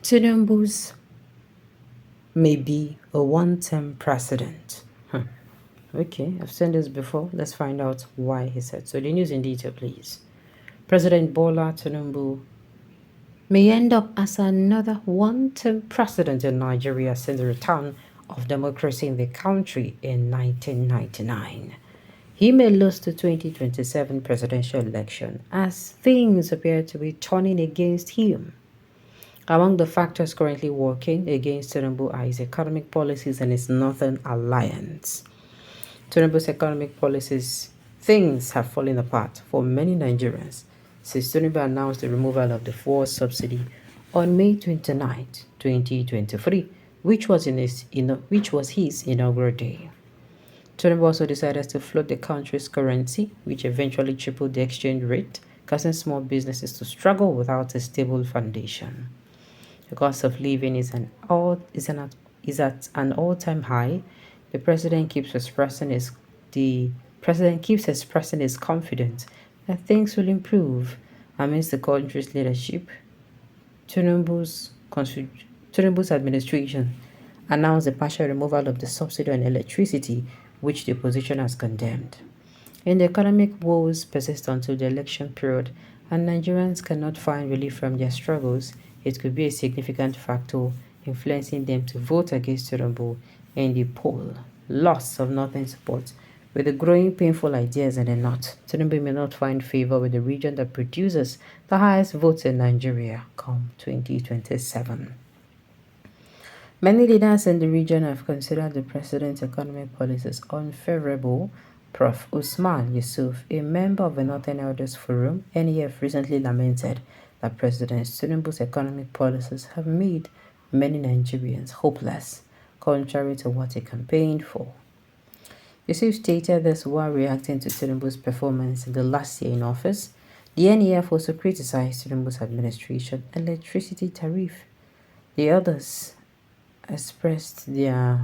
Tinubu's may be a one-term president. Okay, I've seen this before. Let's find out why he said so. The news in detail, please. President Bola Tinubu may end up as another one-term president in Nigeria since the return of democracy in the country in 1999. He may lose the 2027 presidential election as things appear to be turning against him. Among the factors currently working against Tinubu are his economic policies and his Northern Alliance. Tinubu's economic policies, things have fallen apart for many Nigerians since Tinubu announced the removal of the fuel subsidy on May 29, 2023, which was his inaugural day. Tinubu also decided to float the country's currency, which eventually tripled the exchange rate, causing small businesses to struggle without a stable foundation. The cost of living is at an all-time high. The president keeps expressing his confidence that things will improve amidst the country's leadership. Tinubu's Tinubu's administration announced the partial removal of the subsidy on electricity, which the opposition has condemned. And the economic woes persist until the election period, and Nigerians cannot find relief from their struggles. It could be a significant factor influencing them to vote against Tinubu in the poll. Loss of northern support. With the growing painful ideas in the north, Tinubu may not find favor with the region that produces the highest votes in Nigeria come 2027. Many leaders in the region have considered the president's economic policies unfavorable. Prof. Usman Yusuf, a member of the Northern Elders Forum, NEF, recently lamented that President Tinubu's economic policies have made many Nigerians hopeless, contrary to what he campaigned for. Yusuf stated this while reacting to Tinubu's performance in the last year in office. The NEF also criticized Tinubu's administration electricity tariff. The others expressed their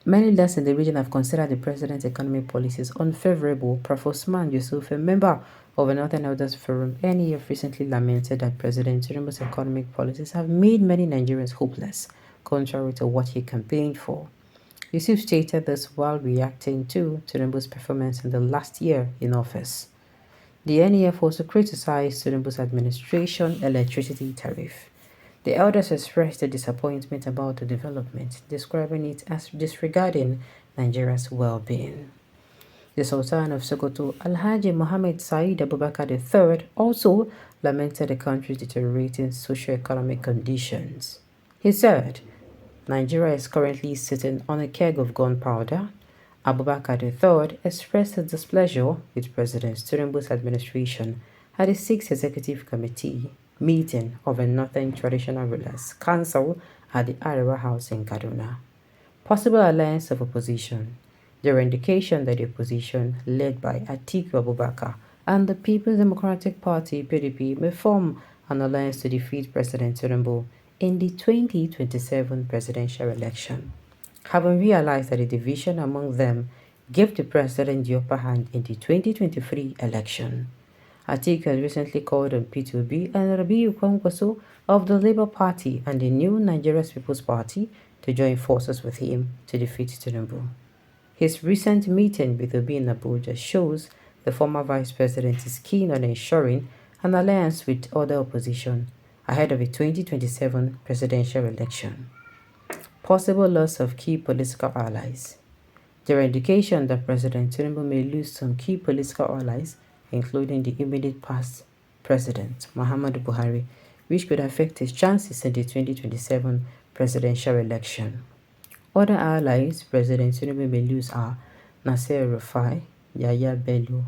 Many leaders in the region have considered the president's economic policies unfavorable. Prof. Osman Yusuf, a member of the Northern Elders Forum, NEF, recently lamented that President Tinubu's economic policies have made many Nigerians hopeless, contrary to what he campaigned for. Yusuf stated this while reacting to Tinubu's performance in the last year in office. The NEF also criticized Tinubu's administration electricity tariff. The elders expressed their disappointment about the development, describing it as disregarding Nigeria's well-being. The Sultan of Sokoto, Alhaji Mohammed Said Abubakar III, also lamented the country's deteriorating socio-economic conditions. He said, Nigeria is currently sitting on a keg of gunpowder. Abubakar III expressed his displeasure with President Tinubu's administration at the 6th Executive Committee meeting of a Northern Traditional Rulers Council at the Arewa House in Kaduna. Possible alliance of opposition. There were indications that the opposition, led by Atiku Abubakar and the People's Democratic Party (PDP), may form an alliance to defeat President Tinubu in the 2027 presidential election. Having realized that a division among them gave the president the upper hand in the 2023 election. Atiku has recently called on P2B and Rabiu Kwankwaso of the Labour Party and the New Nigeria's People's Party to join forces with him to defeat Tinubu. His recent meeting with Obi in Abuja shows the former vice president is keen on ensuring an alliance with other opposition ahead of the 2027 presidential election. Possible loss of key political allies. There are indications that President Tinubu may lose some key political allies, including the immediate past president, Muhammadu Buhari, which could affect his chances in the 2027 presidential election. Other allies President Tinubu may lose are Nasser Rufai, Yahya Bello,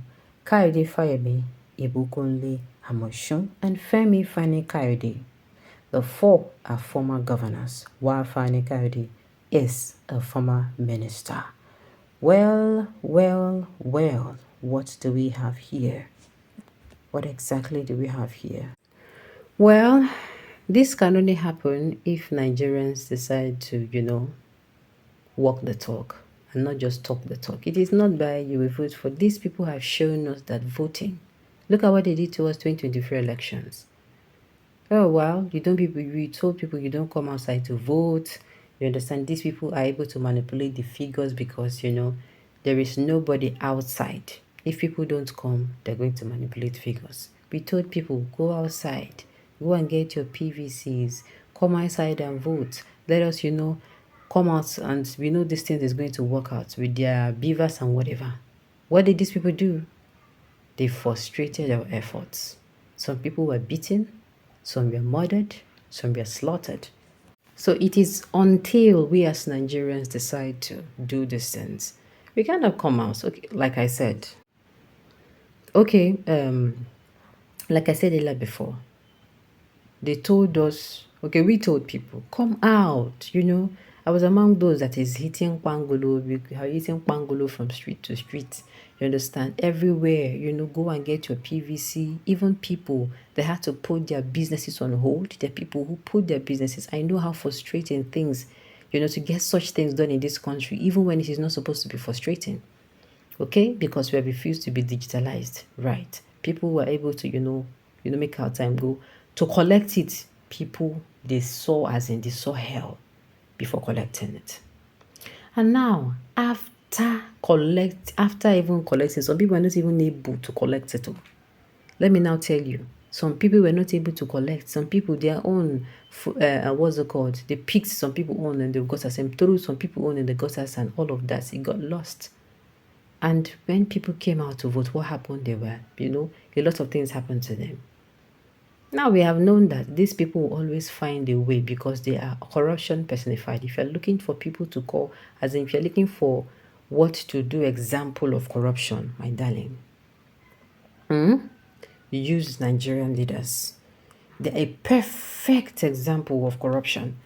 Kayode Fayemi, Ibukunle Amosun, and Femi Fani-Kayode. The four are former governors, while Fani-Kayode is a former minister. Well, what do we have here? What exactly do we have here? Well, this can only happen if Nigerians decide to, walk the talk and not just talk the talk. It is not by you will vote for. These people have shown us that voting Look at what they did to us 2023 elections. Oh well, you told people you don't come outside to vote. You understand these people are able to manipulate the figures because there is nobody outside. If people don't come, they're going to manipulate figures. We told people go outside, go and get your PVCs, come outside and vote. Let us, come out and we know this thing is going to work out with their beavers and whatever. What did these people do? They frustrated our efforts. Some people were beaten, some were murdered, some were slaughtered. So it is until we as Nigerians decide to do these things, we cannot come out. Okay, like I said. Okay, like I said earlier before, they told us, okay, we told people, come out, I was among those that is hitting Pangolo, we are hitting Pangolo from street to street. You understand? Everywhere, go and get your PVC. Even people that had to put their businesses on hold, there are people who put their businesses. I know how frustrating things, to get such things done in this country, even when it is not supposed to be frustrating. Okay? Because we have refused to be digitalized. Right. People were able to, make our time go. To collect it, people, they saw hell before collecting it. And now, after even collecting, some people are not even able to collect it all. Let me now tell you, some people were not able to collect. Some people, their own, what's it called? They picked some people on and they got us and threw some people on and they got us and all of that. It got lost. And when people came out to vote, what happened? They were, a lot of things happened to them. Now we have known that these people will always find a way because they are corruption personified. If you're looking for people to call, as in if you're looking for what to do example of corruption, my darling, use Nigerian leaders. They're a perfect example of corruption.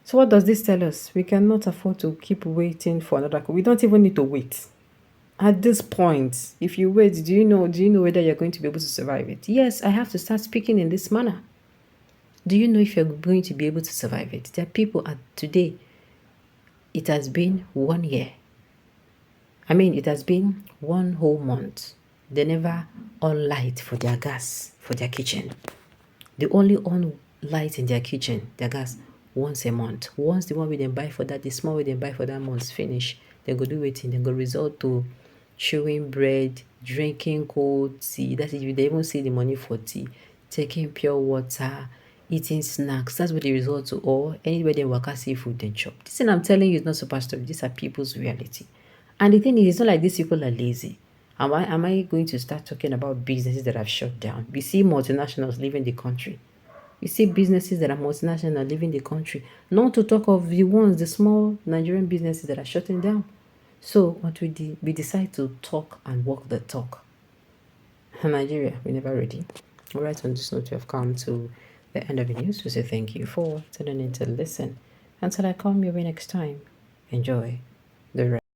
So what does this tell us? We cannot afford to keep waiting for another. We don't even need to wait. At this point, if you wait, do you know whether you're going to be able to survive it? Yes, I have to start speaking in this manner. Do you know if you're going to be able to survive it? There are people today, it has been 1 year. It has been 1 whole month. They never on light for their gas, for their kitchen. They only on light in their kitchen, their gas, once a month. Once the one we then buy for that, the small we then buy for that month finish, they go do it, they go resort to chewing bread, drinking cold tea. That is, they even see the money for tea, taking pure water, eating snacks. That's what they resort to. Or anybody they work see food they chop. This thing I'm telling you is not superstory. These are people's reality. And the thing is, it's not like these people are lazy. Am I going to start talking about businesses that have shut down? We see multinationals leaving the country. We see businesses that are multinational leaving the country. Not to talk of the small Nigerian businesses that are shutting down. So what we decide to talk and walk the talk. Nigeria, we're never ready. All right, on this note, we have come to the end of the news. We say thank you for tuning in to listen. Until I come your way next time, enjoy the rest.